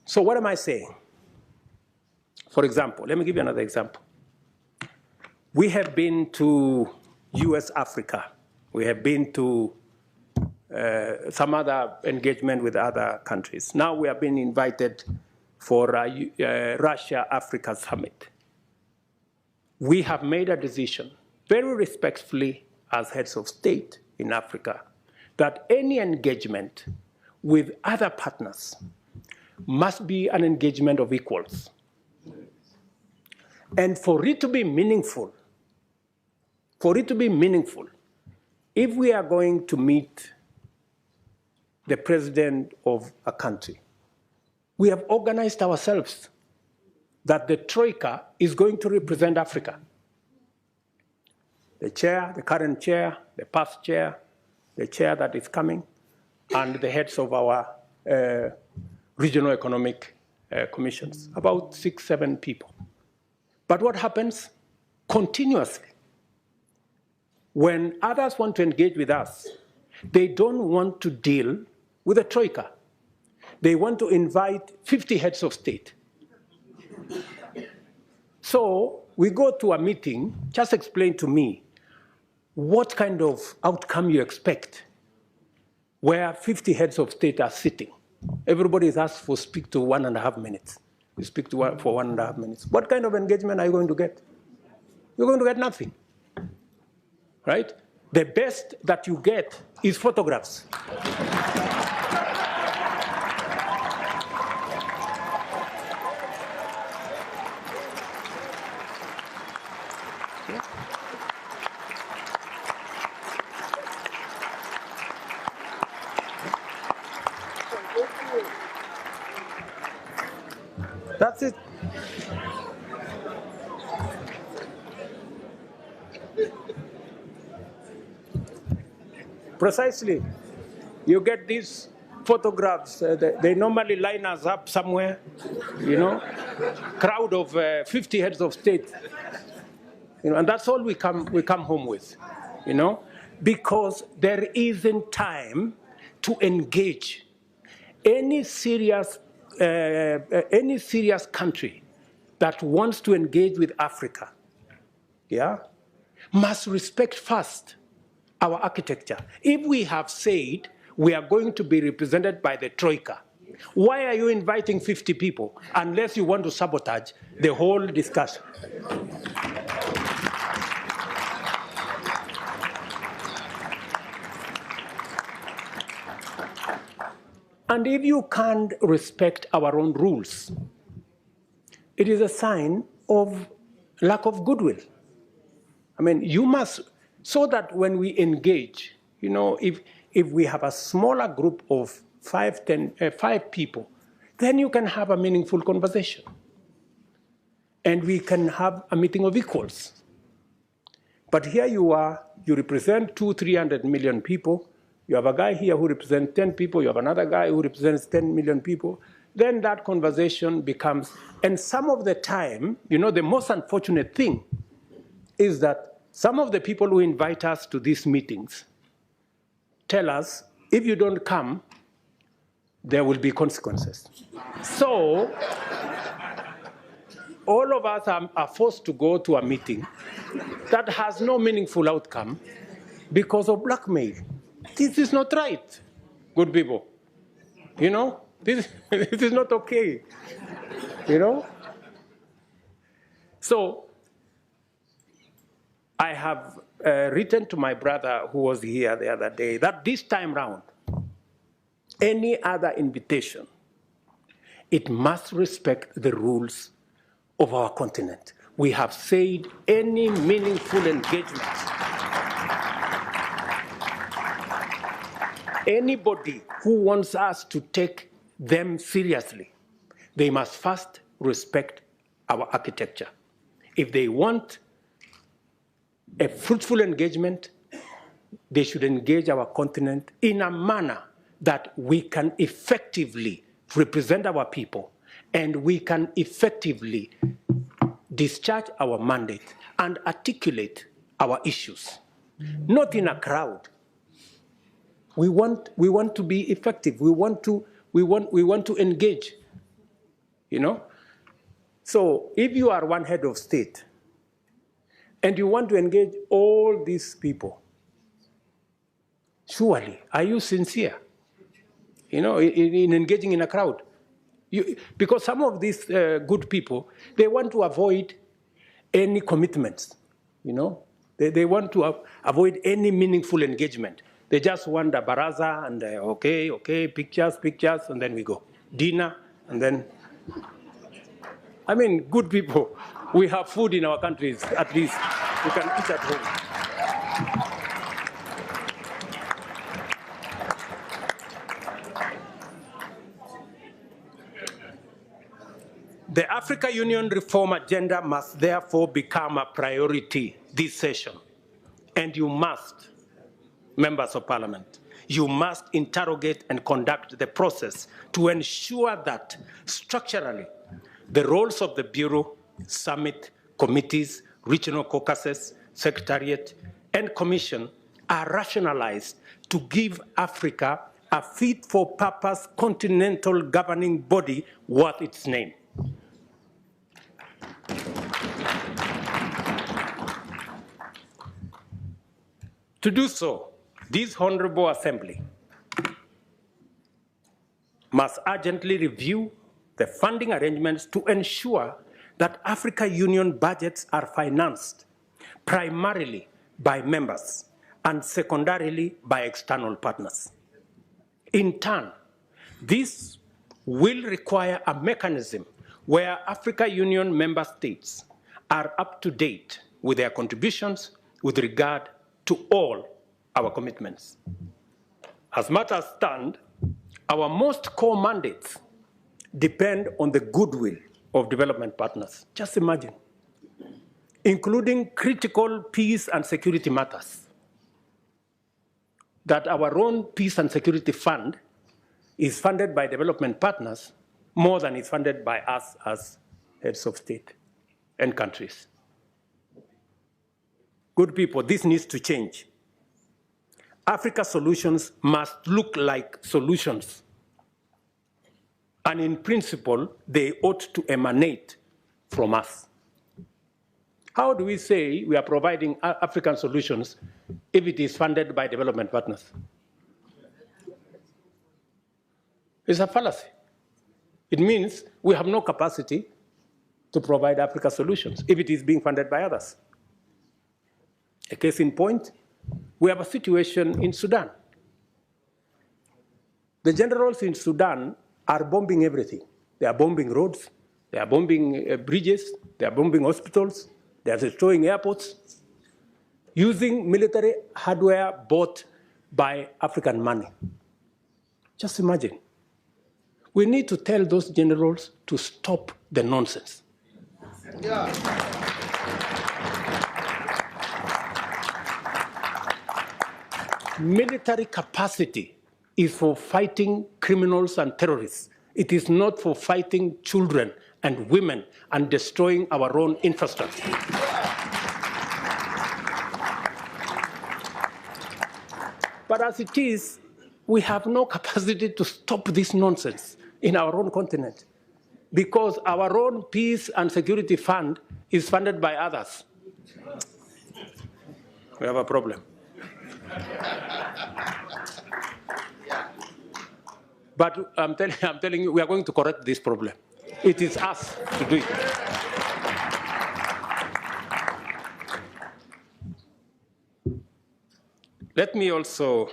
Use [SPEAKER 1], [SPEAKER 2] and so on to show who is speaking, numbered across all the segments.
[SPEAKER 1] So what am I saying? For example, let me give you another example. We have been to US Africa. We have been to some other engagement with other countries. Now we have been invited for Russia-Africa summit. We have made a decision, very respectfully as heads of state in Africa, that any engagement with other partners must be an engagement of equals. And for it to be meaningful, if we are going to meet the president of a country, we have organized ourselves that the Troika is going to represent Africa. The chair, the current chair, the past chair, the chair that is coming, and the heads of our regional economic commissions, about 6, 7 people. But what happens? Continuously, when others want to engage with us, they don't want to deal with the Troika. They want to invite 50 heads of state. So we go to a meeting, just explain to me what kind of outcome you expect where 50 heads of state are sitting. Everybody is asked for speak to 1.5 minutes. You speak to for 1.5 minutes. What kind of engagement are you going to get? You're going to get nothing, right? The best that you get is photographs. That's it. Precisely. You get these photographs. They normally line us up somewhere, you know, crowd of 50 heads of state. You know, and that's all we come home with, you know, because there isn't time to engage any serious country that wants to engage with Africa, yeah, must respect first our architecture. If we have said we are going to be represented by the Troika, why are you inviting 50 people unless you want to sabotage the whole discussion? And if you can't respect our own rules, it is a sign of lack of goodwill. I mean, you must, so that when we engage, you know, if we have a smaller group of 5 people, then you can have a meaningful conversation. And we can have a meeting of equals. But here you are, you represent 200-300 million people. You have a guy here who represents 10 people. You have another guy who represents 10 million people. Then that conversation becomes, and some of the time, you know, the most unfortunate thing is that some of the people who invite us to these meetings tell us, if you don't come, there will be consequences. So all of us are forced to go to a meeting that has no meaningful outcome because of blackmail. This is not right, good people. You know, this is not okay, you know? So I have written to my brother who was here the other day that this time round, any other invitation, it must respect the rules of our continent. We have said any meaningful engagement, anybody who wants us to take them seriously, they must first respect our architecture. If they want a fruitful engagement, they should engage our continent in a manner that we can effectively represent our people and we can effectively discharge our mandate and articulate our issues, not in a crowd. We want to be effective. We want to engage. you know? So if you are one head of state and you want to engage all these people, surely, are you sincere, you know, in engaging in a crowd? Because some of these good people, they want to avoid any commitments, you know? They want to avoid any meaningful engagement. They just want a baraza and okay, pictures, and then we go. Dinner, and then, I mean, good people, we have food in our countries, at least. We can eat at home. The Africa Union reform agenda must therefore become a priority this session. And you must, members of parliament, you must interrogate and conduct the process to ensure that structurally the roles of the Bureau, Summit, committees, regional caucuses, Secretariat, and Commission are rationalized to give Africa a fit-for-purpose continental governing body worth its name. To do so, this Honorable Assembly must urgently review the funding arrangements to ensure that Africa Union budgets are financed primarily by members and secondarily by external partners. In turn, this will require a mechanism where Africa Union member states are up to date with their contributions with regard to all our commitments. As matters stand, our most core mandates depend on the goodwill of development partners. Just imagine, including critical peace and security matters, that our own peace and security fund is funded by development partners more than is funded by us as heads of state and countries. Good people, this needs to change. Africa solutions must look like solutions. And in principle, they ought to emanate from us. How do we say we are providing African solutions if it is funded by development partners? It's a fallacy. It means we have no capacity to provide Africa solutions if it is being funded by others. A case in point, we have a situation in Sudan. The generals in Sudan are bombing everything. They are bombing roads, they are bombing bridges, they are bombing hospitals, they are destroying airports, using military hardware bought by African money. Just imagine. We need to tell those generals to stop the nonsense. Yeah. Military capacity is for fighting criminals and terrorists. It is not for fighting children and women and destroying our own infrastructure. But as it is, we have no capacity to stop this nonsense in our own continent because our own peace and security fund is funded by others. We have a problem. But I'm telling you, we are going to correct this problem. It is us to do it. Let me also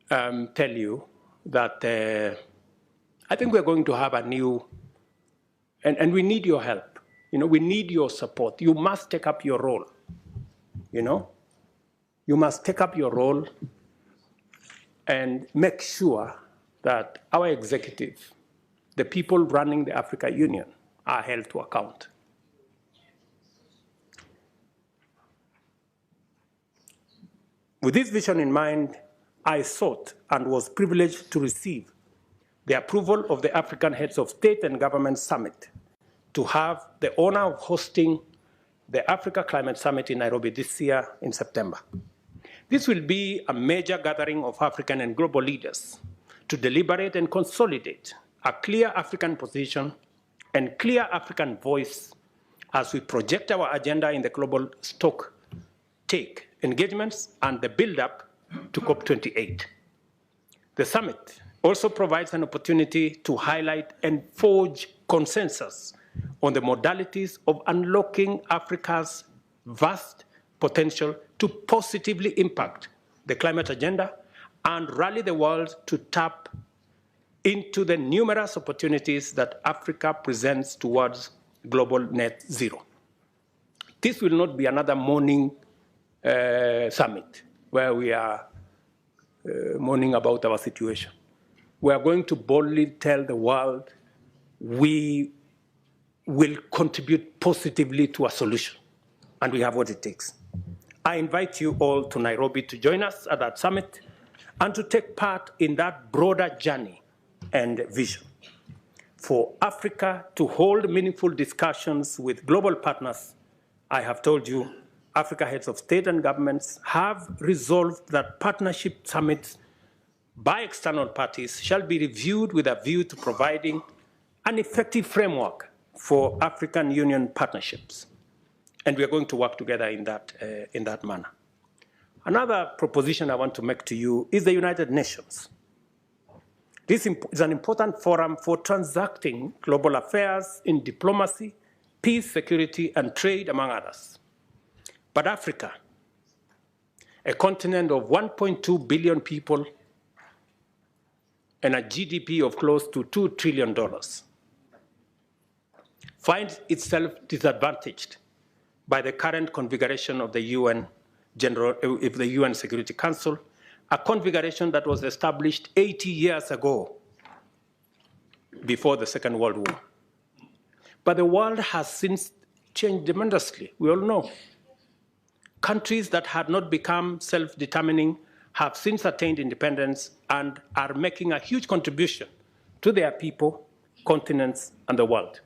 [SPEAKER 1] tell you that I think we're going to have a new, and we need your help. You know, we need your support. You must take up your role. You know, you must take up your role and make sure that our executive, the people running the Africa Union, are held to account. With this vision in mind, I sought and was privileged to receive the approval of the African Heads of State and Government Summit to have the honor of hosting the Africa Climate Summit in Nairobi this year in September. This will be a major gathering of African and global leaders to deliberate and consolidate a clear African position and clear African voice as we project our agenda in the global stock take engagements and the build-up to COP28. The summit also provides an opportunity to highlight and forge consensus on the modalities of unlocking Africa's vast potential to positively impact the climate agenda and rally the world to tap into the numerous opportunities that Africa presents towards global net zero. This will not be another morning summit where we are mourning about our situation. We are going to boldly tell the world we will contribute positively to a solution, and we have what it takes. I invite you all to Nairobi to join us at that summit and to take part in that broader journey and vision. For Africa to hold meaningful discussions with global partners, I have told you, Africa heads of state and governments have resolved that partnership summits by external parties shall be reviewed with a view to providing an effective framework for African Union partnerships. And we are going to work together in that manner. Another proposition I want to make to you is the United Nations. This is an important forum for transacting global affairs in diplomacy, peace, security, and trade, among others. But Africa, a continent of 1.2 billion people and a GDP of close to $2 trillion, finds itself disadvantaged by the current configuration of the UN Security Council, a configuration that was established 80 years ago, before the Second World War. But the world has since changed tremendously, we all know. Countries that had not become self-determining have since attained independence and are making a huge contribution to their people, continents, and the world.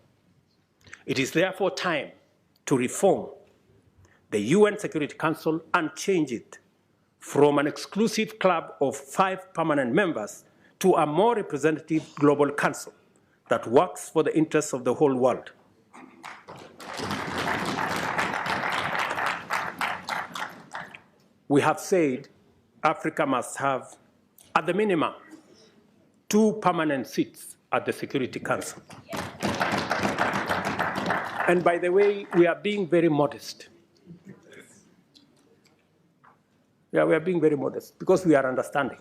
[SPEAKER 1] It is therefore time to reform the UN Security Council and change it from an exclusive club of 5 permanent members to a more representative global council that works for the interests of the whole world. We have said Africa must have, at the minimum, 2 permanent seats at the Security Council. And by the way, we are being very modest. Yeah, we are being very modest because we are understanding.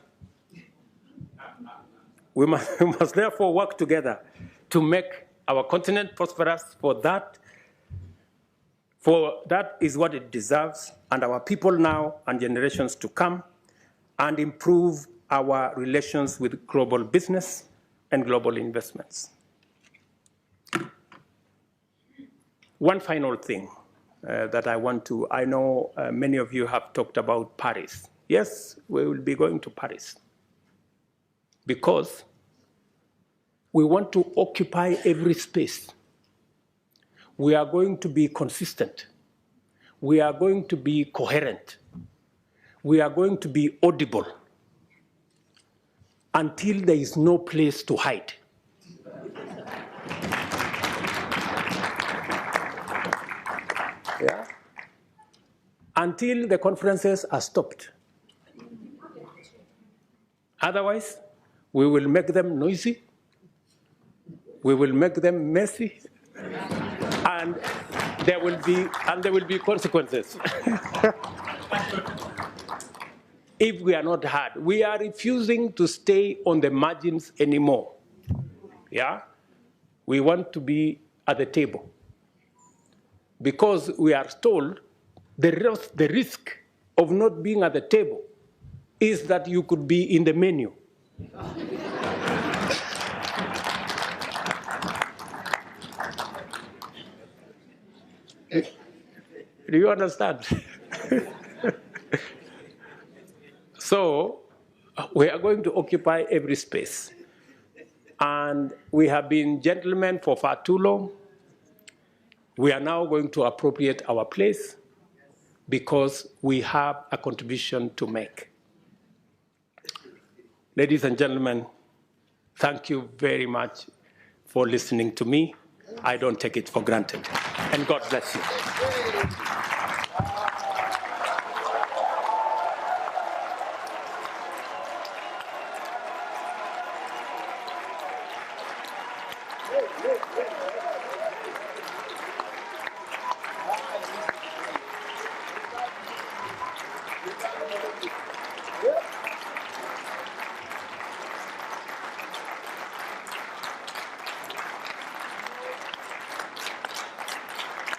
[SPEAKER 1] We must therefore work together to make our continent prosperous, for that is what it deserves, and our people now and generations to come, and improve our relations with global business and global investments. One final thing that I know many of you have talked about Paris. Yes, we will be going to Paris because we want to occupy every space. We are going to be consistent. We are going to be coherent. We are going to be audible until there is no place to hide. Yeah? Until the conferences are stopped. Otherwise, we will make them noisy, we will make them messy, and there will be consequences. If we are not heard, we are refusing to stay on the margins anymore. Yeah? We want to be at the table. Because we are told the risk of not being at the table is that you could be in the menu. Do you understand? So we are going to occupy every space. And we have been gentlemen for far too long. We are now going to appropriate our place because we have a contribution to make. Ladies and gentlemen, Thank you very much for listening to me. I don't take it for granted. And God bless you.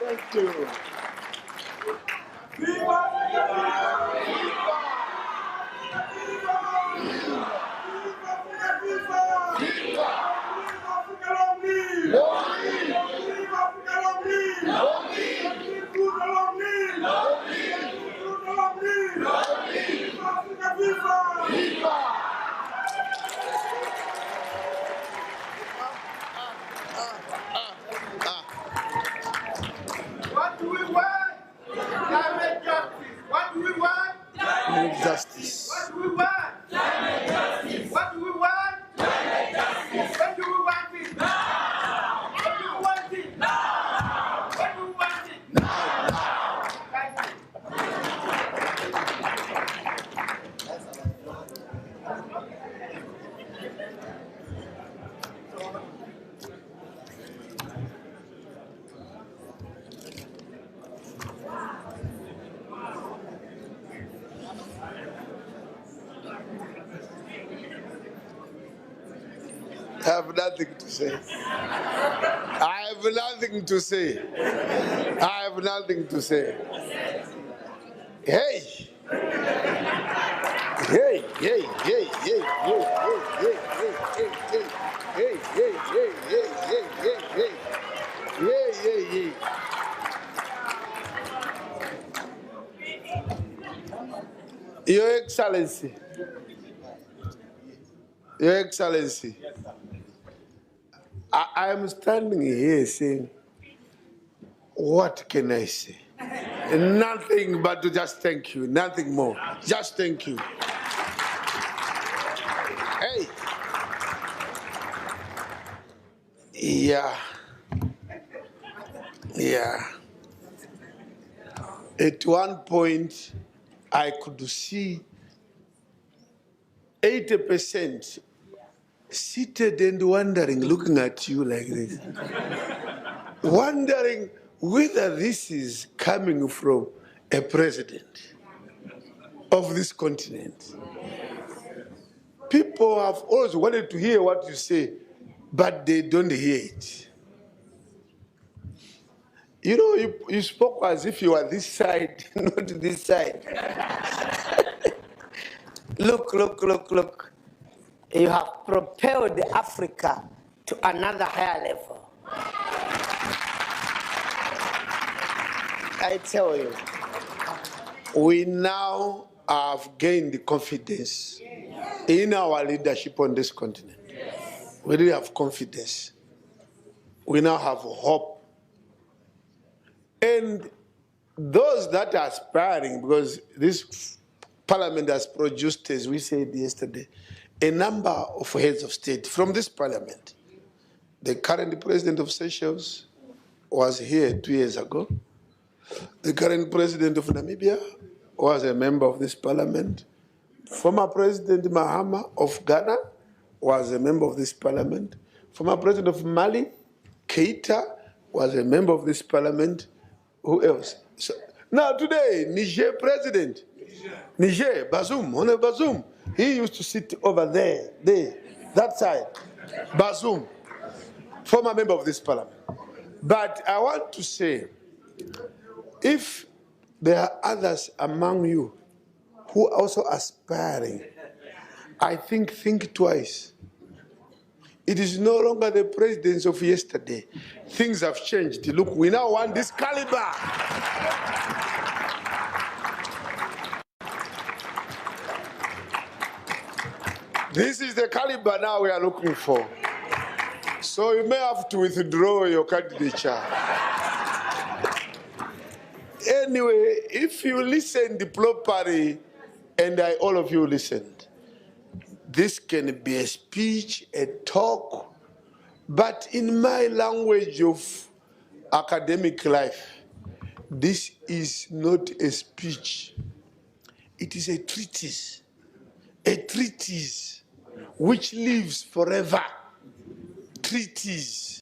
[SPEAKER 2] Thank you.
[SPEAKER 3] What do we want? Direct justice. What do we want?
[SPEAKER 2] Direct justice.
[SPEAKER 3] What do we want? Direct justice. What do we want? Direct justice. When do we want it? Now. When do we want it? Now. When do we want it? Now. Thank you.
[SPEAKER 2] I have nothing to say. I have nothing to say. I have nothing to say. Hey! Hey, hey, hey, hey, hey, hey, hey, hey, hey, hey, hey, hey, hey, hey, hey, hey, hey, hey. Your Excellency. Your Excellency. I am standing here saying, what can I say? Nothing but to just thank you, nothing more. Just thank you. Hey. Yeah. Yeah. At one point, I could see 80% seated and wondering, looking at you like this. Wondering whether this is coming from a president of this continent. People have always wanted to hear what you say, but they don't hear it. You know, you spoke as if you were this side, not this side.
[SPEAKER 4] Look, look, look, look. You have propelled Africa to another higher level. I tell you.
[SPEAKER 2] We now have gained confidence in our leadership on this continent. We really have confidence. We now have hope. And those that are aspiring, because this parliament has produced, as we said yesterday, a number of heads of state from this parliament. The current president of Seychelles was here 2 years ago. The current president of Namibia was a member of this parliament. Former President Mahama of Ghana was a member of this parliament. Former President of Mali, Keita, was a member of this parliament. Who else? So, now today, Niger president, Niger, Bazoum, Honorable Bazoum, he used to sit over there, that side. Bazoum, former member of this parliament. But I want to say, if there are others among you who are also aspiring, I think twice. It is no longer the presidents of yesterday. Things have changed. Look, we now want this caliber. This is the caliber now we are looking for. So you may have to withdraw your candidature. Anyway, if you listened properly, and all of you listened, this can be a speech, a talk, but in my language of academic life, this is not a speech. It is a treatise which lives forever. Treatise.